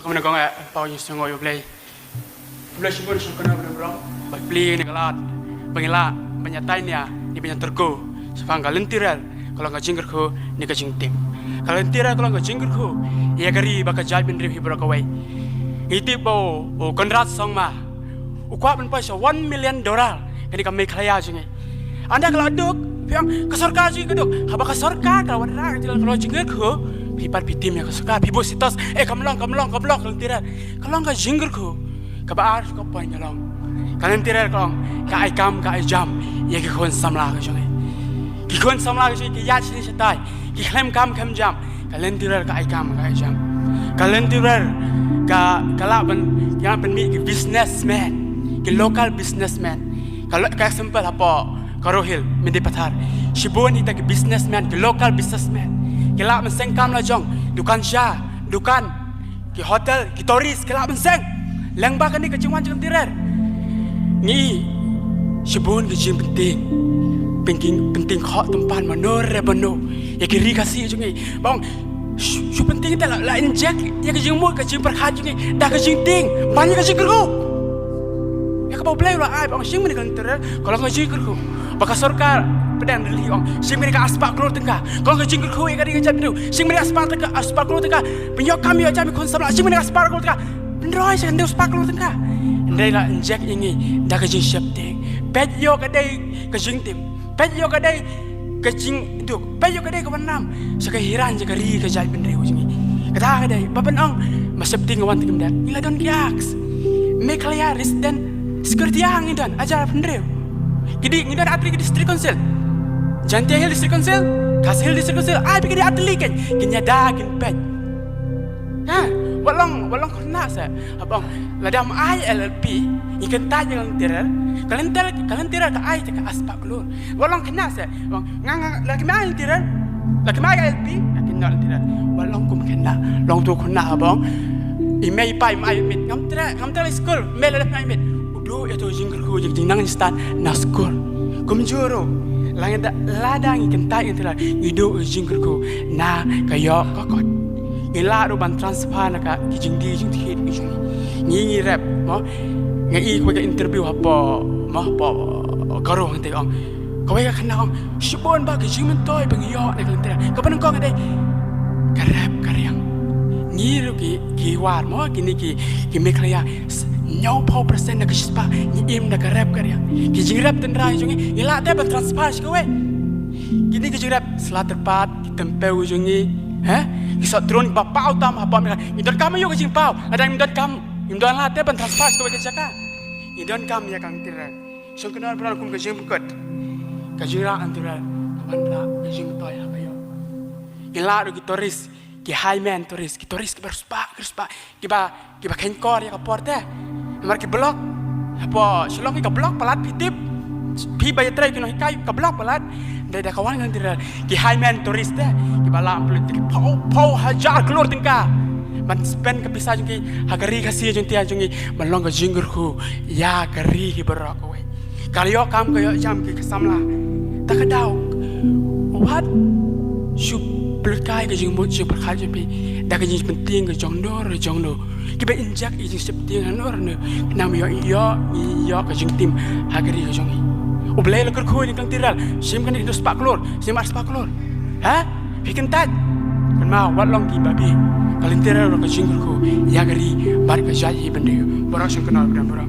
Kamu nak ngomong pau yang sengoi play. Play sungguh sungguh bro. Bak play ni kalat. Bangila banyatainya ni banyak terko. Sefang galentirel kalau nggak jingger ko ni ka jingtim. Galentirel kalau nggak jingger ko ya gari baka jai bin ribi bro kawai. Itu bau konrat song ma. Ukuat ben paisa $1 million kani ka Meghalaya jingi. Anda kalau aduk yang KASORKAR jingi aduk. Haba KASORKAR kalau WANRAH kalau jingger ko pipat pitim ya KASORKAR pibo sitos kamlong galentirel kalau nggak jingger ko kabar ko pa nyalong. Galentirel kalau ka ai kam ka ai jam ya ki kon samla ka jingi. Ki kon samla ka jingi ki yat sini setai. Ki klem kam jam. Galentirel ka ai kam ka ai jam. Galentirel ka kala ben yang ben mi businessman. Ke local businessman. Kalau ka example apa Karohil mende pathar. Shibon ita ke businessman, ke local businessman. Ke la men seng kam la jong, dukan SHA, dukan ke hotel, ke tourist ke la men seng. Lang ba kan ni ke jingwan jeng tirer. Ni shibon ke jing penting khok tempat manor rebano. Ya ke ri kasih jongi. Bang Su penting kita la inject ya ke jing mu ke jing perkhat jongi. Dah ke jing ting, banyak ke jing kerku. Ya kau boleh lah, ay, bang, sing mereka ntar, kalau nggak jingkir ku, bakal KASORKAR pedang deli bang, sing mereka aspak keluar tengah, kalau nggak jingkir ku, ikan ikan jatuh, sing mereka aspak keluar tengah, penyok kami aja mi konsum lah, sing mereka aspak keluar tengah, beneran sih anda aspak keluar tengah, anda lah injek ini, dah kejing siap ting, pet yo kadai kejing tim, pet yo kadai kejing itu, pet yo kadai kawan nam, sekehiran sekali kejai bener ujung ini, kata kadai, bapak ang masih ting kawan ting dah, ila don kiaks, Meghalaya resident security yang ngidan ajar pendrew. Jadi ngidan atli ke district council. Jantia Hill district council, Kasih Hill district council. Ai pikir dia atli kan. Kinya dagin pet. Ha, walang kena sa. Abang, ladam ai LLP, ikan taj kalian tirar ka ai ka aspak keluar. Walang kena sa. Bang, ngang lagi mai tirar. Lagi mai LLP, lagi nak tirar. Walang kum kena. Long tu kena abang. Imei pai mai mit ngam tirar school, mel ada mai mit. Do itu jingger ku jing nang instan naskor kumjuro langit ladang ikan tai intera ido jingger ku na kayo kokot ngila ro ban transfer na ka jing hit ijung ngi rap mo ngi ko ga interview apa mo apa karo hang te ong ko ga khana ong shibon ba jing men toy bang yo na intera ka ban ko ga dai ka rap karyang ngi ro ki war mo kini ki Meghalaya nyau pau persen nak kispa ni im nak rap karya kijing rap tendrai jungi ila te ban transfer shkowe kini kijing rap selat terpat kitempeu jungi kisat drone ba pau tam apa mereka idon kam yo kijing pau ada idon kam idon la te ban transfer shkowe kejaka idon kam ya kang tira so kenal beral kum kijing bukot kijing ra antira WANRAH kijing toy apa yo ila ro gitoris ki highman toris ki berspa kiba kenkor ya kaporte mereka blok apa silong ka blok palat pitip pi bay try kino hikai ka blok palat dari kawan ngan tira ki highman tourist dah ki bala politik pau hajar keluar tingka man spend ke pisah jungi hagari kasih juntia jungi malong ka jinggur ku ya kari ki berok we kalio kam kayo jam ki kesamla tak kadau what shup pelkai ke jing mut je perkhat je pi dak ke jing penting ke jongdo ki be injak i jing septing anor ne nam yo ke jing tim hagari ke jongi ublai lekor ko ni kang tiral sim kan hidup spak klor sim spak klor ha bikin tad kan ma walong ki babi kalin tiral ke jing ko ya gari bar ke jai bende borok sing kenal beran